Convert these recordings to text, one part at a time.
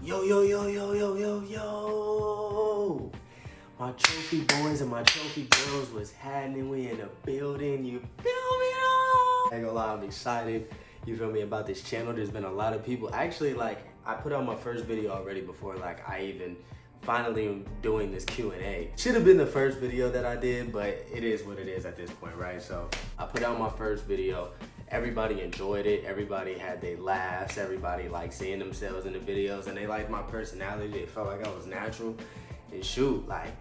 Yo, yo, yo, yo, yo, yo, yo. My trophy boys and my trophy girls was happening. We in the building, you feel me? I ain't gonna lie, I'm excited, you feel me, about this channel. There's been a lot of people. Actually, like, I put out my first video already before, like, I even finally am doing this Q&A. Should have been the first video that I did, but it is what it is at this point, right? So I put out my first video. Everybody enjoyed it. Everybody had their laughs. Everybody liked seeing themselves in the videos, and they liked my personality. It felt like I was natural. And shoot, like,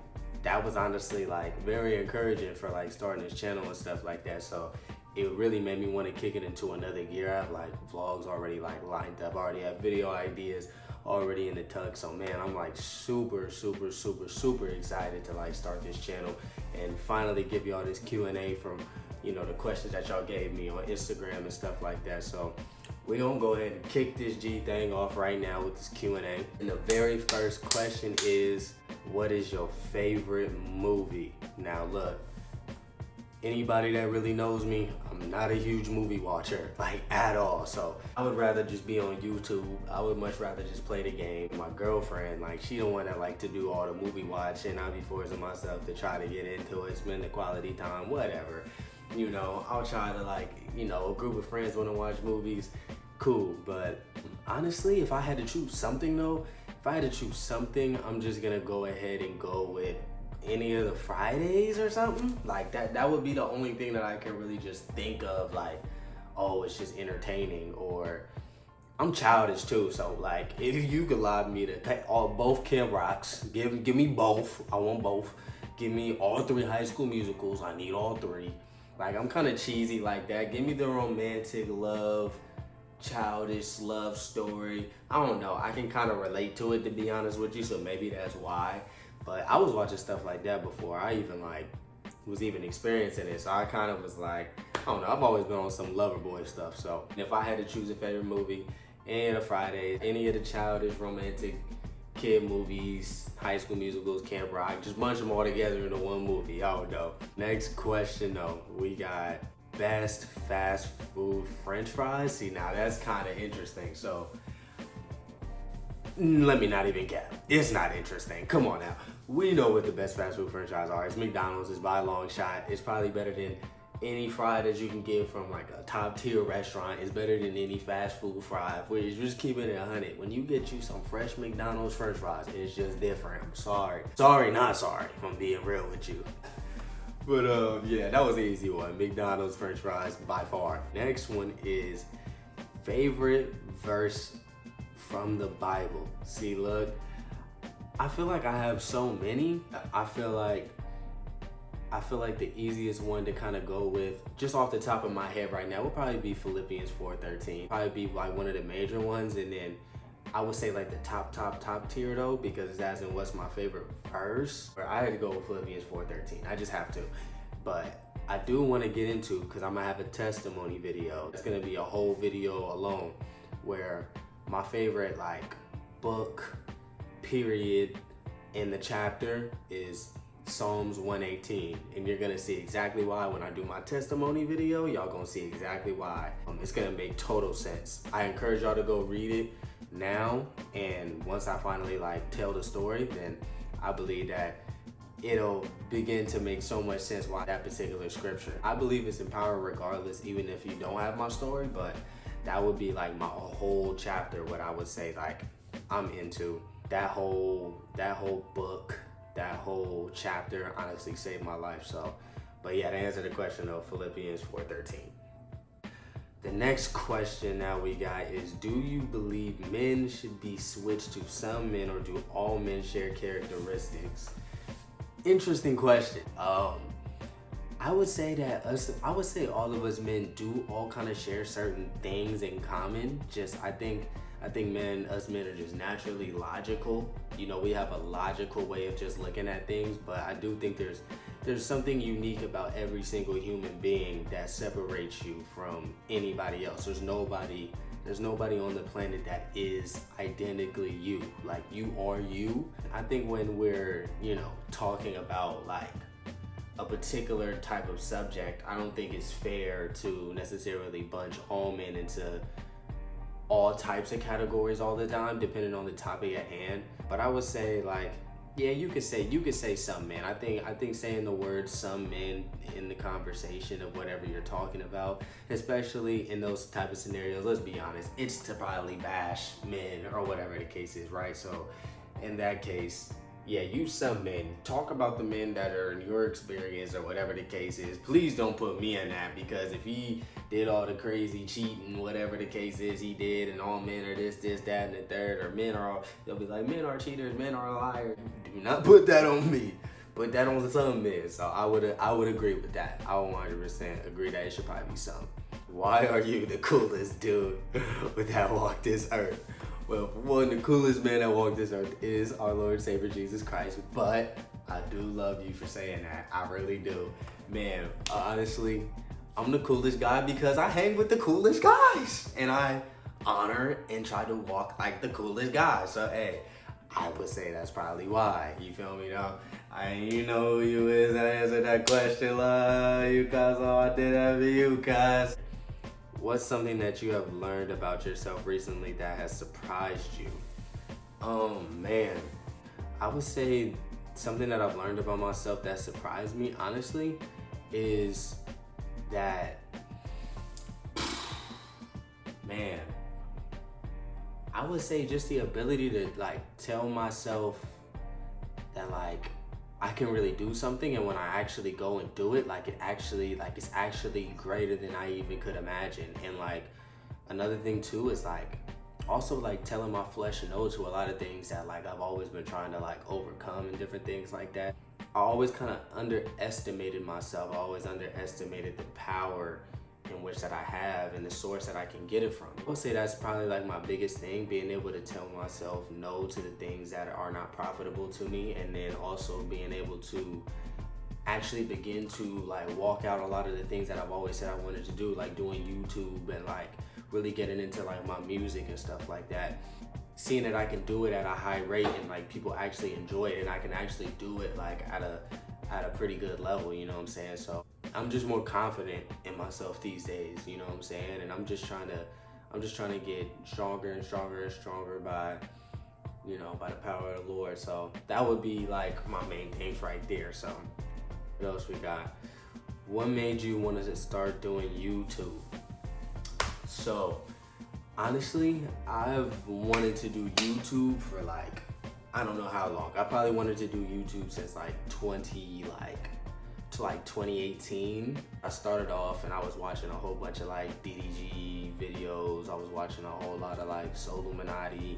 that was honestly like very encouraging for like starting this channel and stuff like that. So it really made me want to kick it into another gear. I have like vlogs already like lined up. I already have video ideas already in the tuck. So man, I'm like super excited to like start this channel and finally give y'all this Q&A from, you know, the questions that y'all gave me on Instagram and stuff like that. So we're gonna go ahead and kick this G thing off right now with this Q&A. And the very first question is, what is your favorite movie? Now look, anybody that really knows me, I'm not a huge movie watcher, like at all. So I would rather just be on YouTube. I would much rather just play the game. My girlfriend, like, she the one that like to do all the movie watching. I be forcing myself to try to get into it, spend the quality time, whatever. You know, I'll try to, like, you know, a group of friends want to watch movies, cool. But honestly, if I had to choose something though, I'm just gonna go ahead and go with any of the Fridays or something. Like that would be the only thing that I can really just think of, like, oh, it's just entertaining. Or I'm childish too, so like, if you could allow me to pay both Camp Rocks, give me both. I want both. Give me all 3 High School Musicals. I need all 3. Like, I'm kind of cheesy like that. Give me the romantic love, childish love story. I don't know, I can kind of relate to it, to be honest with you, so maybe that's why. But I was watching stuff like that before I even like was even experiencing it, so I kind of was like, I don't know, I've always been on some lover boy stuff. So if I had to choose a favorite movie, any of the Fridays, any of the childish romantic kid movies, High School Musicals, Camp Rock, just bunch them all together into one movie. Y'all know. Next question though, we got best fast food French fries. See, now that's kind of interesting. So let me not even cap. It's not interesting. Come on now. We know what the best fast food French fries are. It's McDonald's. It's by a long shot. It's probably better than any fry that you can get from like a top tier restaurant. It's better than any fast food fry. If we're just keeping it 100, when you get you some fresh McDonald's French fries, it's just different. I'm sorry. Sorry, not sorry, if I'm being real with you. But yeah, that was the easy one. McDonald's French fries by far. Next one is favorite verse from the Bible. See, look, I feel like I have so many. I feel like the easiest one to kind of go with, just off the top of my head right now, would probably be Philippians 4:13. Probably be like one of the major ones, and then I would say like the top tier though, because it's as in what's my favorite verse. Or I had to go with Philippians 4:13. I just have to. But I do want to get into, because I'm gonna have a testimony video. It's gonna be a whole video alone where my favorite like book, period, in the chapter is Psalms 118, and you're gonna see exactly why when I do my testimony video. Y'all gonna see exactly why. It's gonna make total sense. I encourage y'all to go read it now, and once I finally like tell the story, then I believe that it'll begin to make so much sense why that particular scripture. I believe it's empowering regardless, even if you don't have my story, but that would be like my whole chapter, what I would say like I'm into. That whole book, that whole chapter honestly saved my life. So, but yeah, to answer the question though, Philippians 4:13. The next question now we got is, do you believe men should be switched to some men, or do all men share characteristics? Interesting question. I would say that all of us men do all kind of share certain things in common. Just I think us men are just naturally logical. You know, we have a logical way of just looking at things, but I do think there's something unique about every single human being that separates you from anybody else. There's nobody on the planet that is identically you. Like, you are you. I think when we're, you know, talking about like a particular type of subject, I don't think it's fair to necessarily bunch all men into all types of categories all the time, depending on the topic at hand. But I would say, like, yeah, you could say some men. I think saying the word some men in the conversation of whatever you're talking about, especially in those type of scenarios, let's be honest, it's to probably bash men or whatever the case is, right? So in that case, yeah, use some men. Talk about the men that are in your experience or whatever the case is. Please don't put me in that, because if he did all the crazy cheating, whatever the case is he did, and all men are this, that, and the third, or men are all, they'll be like, men are cheaters, men are liars. Do not put that on me. Put that on some men. So I would agree with that. I would 100% agree that it should probably be some. Why are you the coolest dude that walked this earth? Well, for one, the coolest man that walked this earth is our Lord and Savior Jesus Christ. But I do love you for saying that. I really do. Man, honestly, I'm the coolest guy because I hang with the coolest guys. And I honor and try to walk like the coolest guys. So, hey, I would say that's probably why. You feel me, though? You know who you is and answer that question. Love you guys. Oh, I did that for you guys. What's something that you have learned about yourself recently that has surprised you? Oh man, I would say something that I've learned about myself that surprised me, honestly, is that, man, I would say just the ability to like tell myself that like I can really do something, and when I actually go and do it, like it's actually greater than I even could imagine. And like another thing too is like also like telling my flesh no to a lot of things that like I've always been trying to like overcome and different things like that. I always kind of underestimated myself. I always underestimated the power in which that I have and the source that I can get it from. I would say that's probably like my biggest thing, being able to tell myself no to the things that are not profitable to me, and then also being able to actually begin to like walk out a lot of the things that I've always said I wanted to do, like doing YouTube and like really getting into like my music and stuff like that. Seeing that I can do it at a high rate and like people actually enjoy it, and I can actually do it like at a pretty good level, you know what I'm saying? So I'm just more confident in myself these days, you know what I'm saying? And I'm just trying to get stronger and stronger and stronger by the power of the Lord. So that would be like my main things right there. So what else we got? What made you want to start doing YouTube? So honestly, I've wanted to do YouTube for like, I don't know how long. I probably wanted to do YouTube since like 2018. I started off and I was watching a whole bunch of like DDG videos. I was watching a whole lot of like Soul Illuminati,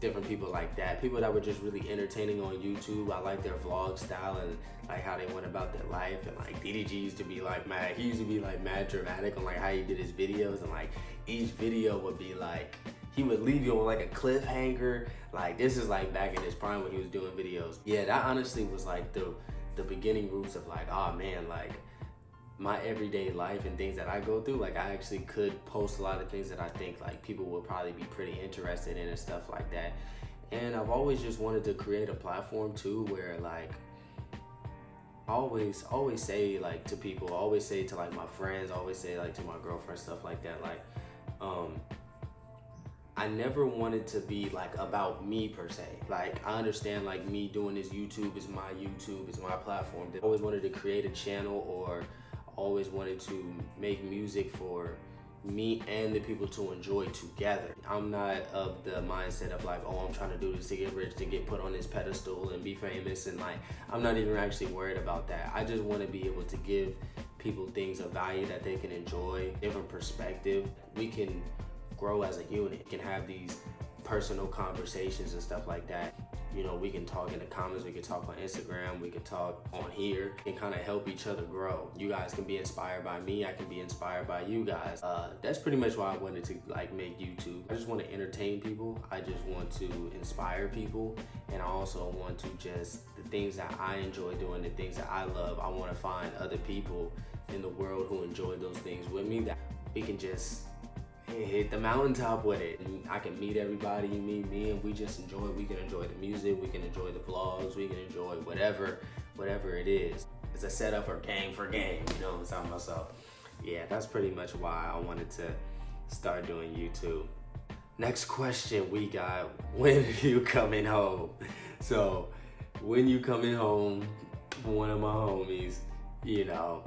different people like that. People that were just really entertaining on YouTube. I like their vlog style and like how they went about their life. And like DDG used to be like mad. He used to be like mad dramatic on like how he did his videos, and like each video would be like, he would leave you on like a cliffhanger. Like this is like back in his prime when he was doing videos. Yeah, that honestly was like the beginning roots of like, oh man, like my everyday life and things that I go through. Like I actually could post a lot of things that I think like people would probably be pretty interested in and stuff like that. And I've always just wanted to create a platform too where like I always say like to people, always say to like my friends, always say like to my girlfriend, stuff like that, like I never wanted to be like about me per se. Like I understand like me doing this YouTube is my platform. I always wanted to create a channel, or always wanted to make music for me and the people to enjoy together. I'm not of the mindset of like, oh, I'm trying to do this to get rich, to get put on this pedestal and be famous, and like I'm not even actually worried about that. I just want to be able to give people things of value that they can enjoy, different perspective. We can grow as a unit, we can have these personal conversations and stuff like that. You know, we can talk in the comments, we can talk on Instagram, we can talk on here, and kind of help each other grow. You guys can be inspired by me, I can be inspired by you guys. That's pretty much why I wanted to like make YouTube. I just want to entertain people, I just want to inspire people, and I also want to just, the things that I enjoy doing, the things that I love, I want to find other people in the world who enjoy those things with me, that we can just hit the mountaintop with it. And I can meet everybody, you meet me, and we just enjoy. We can enjoy the music, we can enjoy the vlogs, we can enjoy whatever it is. It's a setup for game, you know what I'm talking about? So yeah, that's pretty much why I wanted to start doing YouTube. Next question we got, when are you coming home? So when you coming home, one of my homies, you know,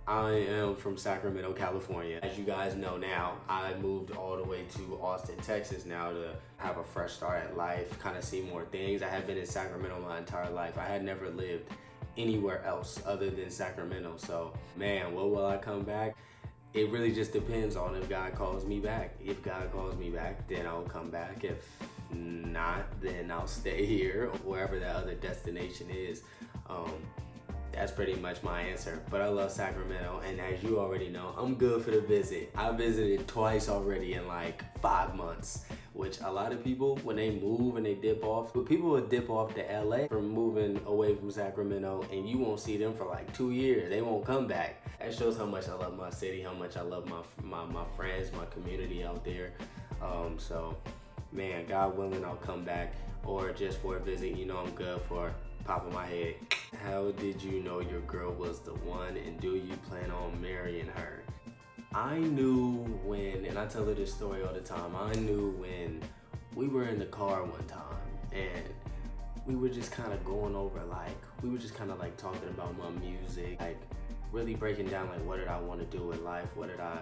I am from Sacramento, California. As you guys know now, I moved all the way to Austin, Texas now to have a fresh start at life, kind of see more things. I had been in Sacramento my entire life. I had never lived anywhere else other than Sacramento. So man, when will I come back? It really just depends on if God calls me back. If God calls me back, then I'll come back. If not, then I'll stay here, wherever that other destination is. That's pretty much my answer. But I love Sacramento, and as you already know, I'm good for the visit. I visited twice already in like 5 months, which a lot of people, when they move and they dip off, but people will dip off to LA from moving away from Sacramento, and you won't see them for like 2 years. They won't come back. That shows how much I love my city, how much I love my friends, my community out there. So man, God willing, I'll come back, or just for a visit. You know, I'm good for popping my head. How did you know your girl was the one, and do you plan on marrying her? I knew when, and I tell her this story all the time, I knew when we were in the car one time and we were just kind of going over, like, we were just kind of like talking about my music, like really breaking down like what did I want to do in life, what did I,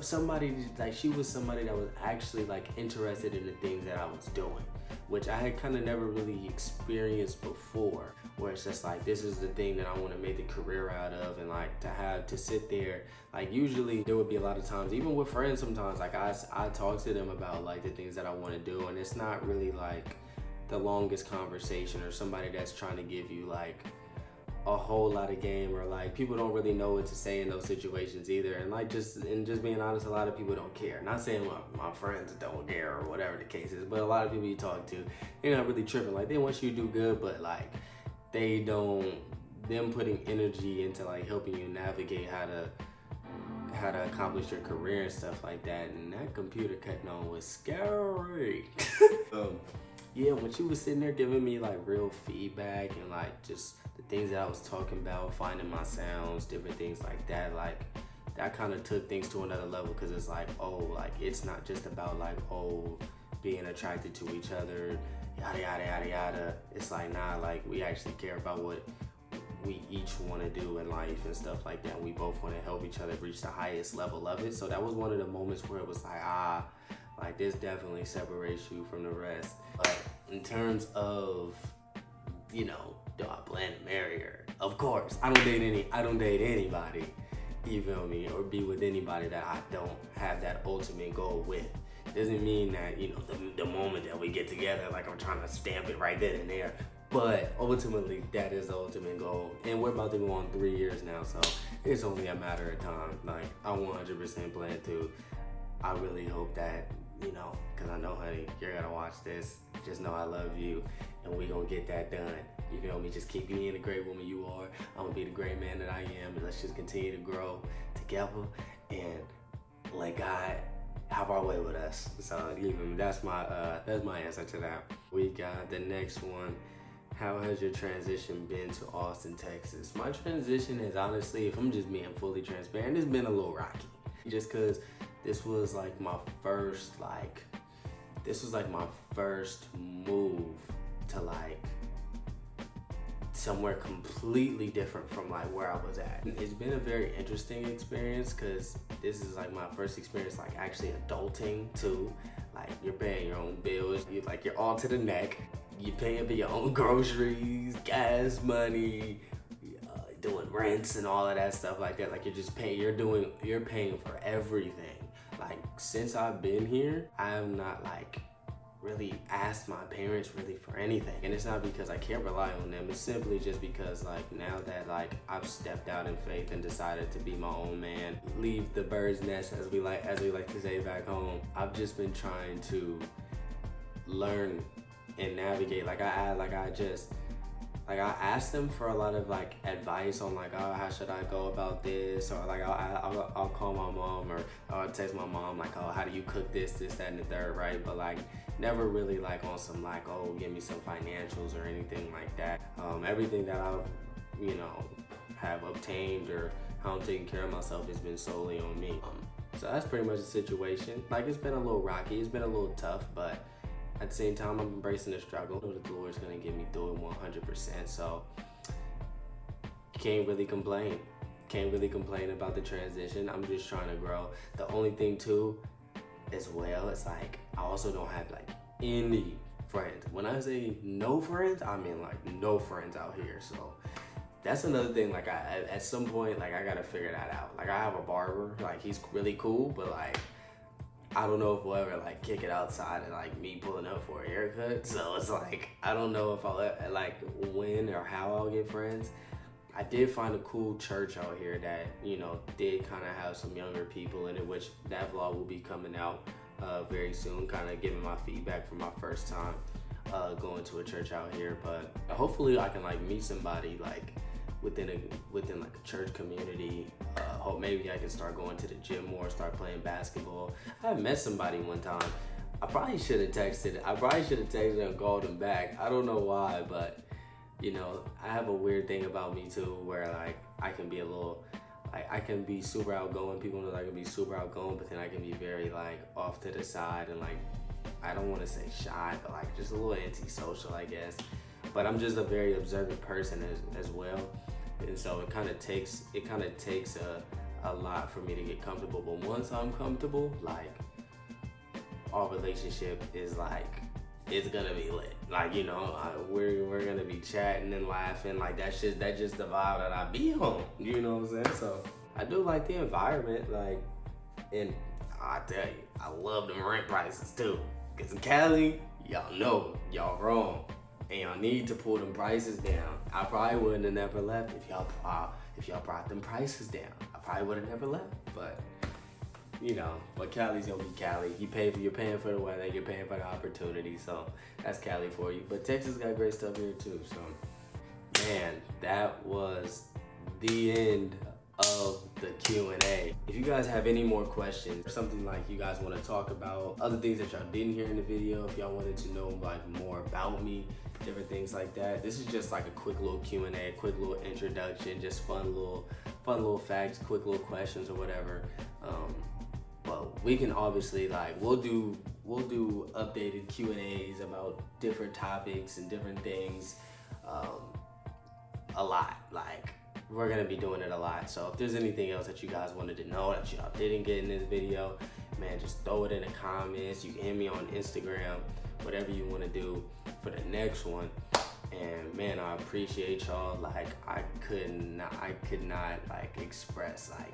somebody, like she was somebody that was actually like interested in the things that I was doing, which I had kind of never really experienced before, where it's just like, this is the thing that I want to make a career out of. And like to sit there, like usually there would be a lot of times, even with friends sometimes, like I talk to them about like the things that I want to do, and it's not really like the longest conversation or somebody that's trying to give you like a whole lot of game, or like people don't really know what to say in those situations either. And like just being honest, a lot of people don't care. Not saying my friends don't care or whatever the case is, but a lot of people you talk to, they're not really tripping. Like they want you to do good, but like they don't, them putting energy into like helping you navigate how to accomplish your career and stuff like that. And that computer cutting on was scary. Yeah, when she was sitting there giving me like real feedback and like just the things that I was talking about, finding my sounds, different things like that, like that kind of took things to another level, because it's like, oh, like it's not just about like, oh, being attracted to each other, yada yada yada yada. It's like, nah, like we actually care about what we each want to do in life and stuff like that. We both want to help each other reach the highest level of it. So that was one of the moments where it was like, like this definitely separates you from the rest. But in terms of, you know, do I plan to marry her? Of course, I don't date anybody, you feel me, or be with anybody that I don't have that ultimate goal with. Doesn't mean that, you know, the moment that we get together, like I'm trying to stamp it right then and there. But ultimately, that is the ultimate goal. And we're about to go on 3 years now, so it's only a matter of time. Like, I 100% plan to. I really hope that, you know, because I know, honey, you're gonna watch this. Just know I love you, and we gonna get that done. You feel me? Just keep being the great woman you are. I'm gonna be the great man that I am, and let's just continue to grow together and let God have our way with us. So even that's my answer to that. We got the next one. How has your transition been to Austin, Texas? My transition is, honestly, if I'm just being fully transparent, it's been a little rocky. Just cause this was like my first move to like somewhere completely different from like where I was at. It's been a very interesting experience, because this is like my first experience like actually adulting too. Like you're paying your own bills, you're all to the neck. You're paying for your own groceries, gas money, doing rents and all of that stuff like that. Like you're paying for everything. Like since I've been here, I have not like really asked my parents really for anything. And it's not because I can't rely on them. It's simply just because like now that like I've stepped out in faith and decided to be my own man, leave the bird's nest, as we like to say back home. I've just been trying to learn and navigate. Like I asked them for a lot of like advice on like, oh, how should I go about this? Or like I'll call my mom, or I'll text my mom like, oh, how do you cook this, that, and the third, right? But like never really like on some like, oh, give me some financials or anything like that. Everything that I've, you know, have obtained or how I'm taking care of myself has been solely on me. So that's pretty much the situation. Like, it's been a little rocky, it's been a little tough, but at the same time, I'm embracing the struggle. I know that the Lord's gonna get me through it 100%, so can't really complain. Can't really complain about the transition. I'm just trying to grow. The only thing too, as well, it's like, I also don't have like any friends. When I say no friends, I mean like no friends out here. So that's another thing, like at some point, like I gotta figure that out. Like I have a barber, like he's really cool, but like, I don't know if we'll ever like kick it outside and like me pulling up for a haircut. So it's like, I don't know if I'll like when or how I'll get friends. I did find a cool church out here that, you know, did kind of have some younger people in it, which that vlog will be coming out very soon, kind of giving my feedback from my first time going to a church out here. But hopefully I can like meet somebody like within like a church community. Hope maybe I can start going to the gym more, start playing basketball. I met somebody one time. I probably should have texted and called him back. I don't know why, but you know, I have a weird thing about me too, where like I can be a little, like I can be super outgoing. People know that I can be super outgoing, but then I can be very like off to the side and like, I don't want to say shy, but like just a little antisocial, I guess. But I'm just a very observant person as well, and so it kind of takes a lot for me to get comfortable. But once I'm comfortable, like our relationship is like, it's gonna be lit. Like, you know, we're gonna be chatting and laughing. Like that's just the vibe that I be on. You know what I'm saying? So I do like the environment. Like, and I tell you, I love them rent prices too. Cause in Cali, y'all know y'all wrong, and y'all need to pull them prices down. I probably wouldn't have never left if y'all brought them prices down. I probably would have never left, but. You know, but Cali's gonna be Cali. You're paying for the weather, you're paying for the opportunity, so that's Cali for you. But Texas got great stuff here too, so man, that was the end of the Q&A. If you guys have any more questions or something like you guys want to talk about, other things that y'all didn't hear in the video, if y'all wanted to know like more about me, different things like that, this is just like a quick little Q&A, quick little introduction, just fun little facts, quick little questions or whatever. But we can obviously like we'll do updated Q&As about different topics and different things a lot. Like we're gonna be doing it a lot. So if there's anything else that you guys wanted to know that y'all didn't get in this video, man, just throw it in the comments. You can hit me on Instagram, whatever you want to do for the next one. And man, I appreciate y'all. Like I could not like express like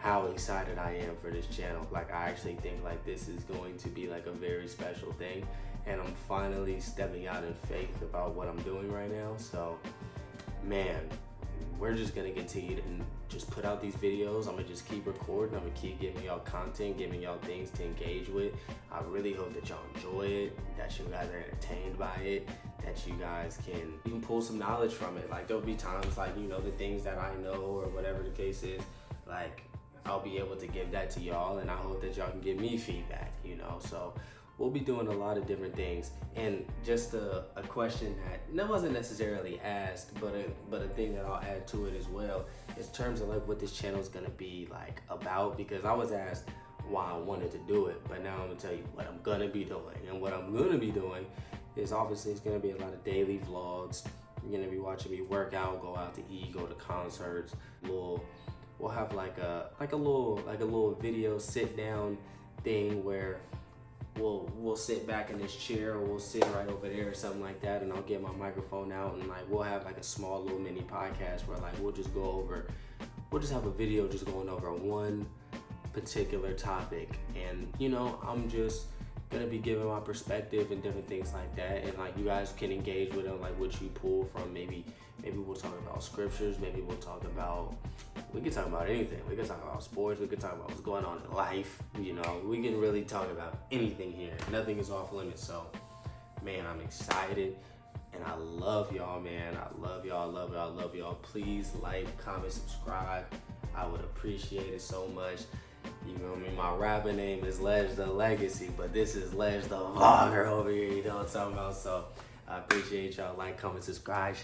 how excited I am for this channel. Like I actually think like this is going to be like a very special thing, and I'm finally stepping out in faith about what I'm doing right now. So man, we're just gonna continue to just put out these videos. I'm gonna just keep recording. I'm gonna keep giving y'all content, giving y'all things to engage with. I really hope that y'all enjoy it, that you guys are entertained by it, that you guys can even pull some knowledge from it. Like there'll be times like, you know, the things that I know or whatever the case is, like I'll be able to give that to y'all, and I hope that y'all can give me feedback, you know. So we'll be doing a lot of different things. And just a question that wasn't necessarily asked, but a thing that I'll add to it as well, is in terms of like what this channel is gonna be like about, because I was asked why I wanted to do it, but now I'm gonna tell you what I'm gonna be doing. And what I'm gonna be doing is obviously it's gonna be a lot of daily vlogs. You're gonna be watching me work out, go out to eat, go to concerts. We'll have like a little video sit down thing where we'll sit back in this chair, or we'll sit right over there or something like that, and I'll get my microphone out, and like we'll have like a small little mini podcast where like we'll just have a video just going over one particular topic. And you know, I'm just gonna be giving my perspective and different things like that, and like you guys can engage with it, like what you pull from. Maybe we'll talk about scriptures, maybe we can talk about anything. We can talk about sports, we can talk about what's going on in life, you know. We can really talk about anything here. Nothing is off limits. So man, I'm excited, and I love y'all, man. I love y'all. Please like, comment, subscribe. I would appreciate it so much. You know what I mean? My rapper name is Lej the Legacy, but this is Lej the Vlogger over here. You know what I'm talking about? So I appreciate y'all. Like, comment, subscribe.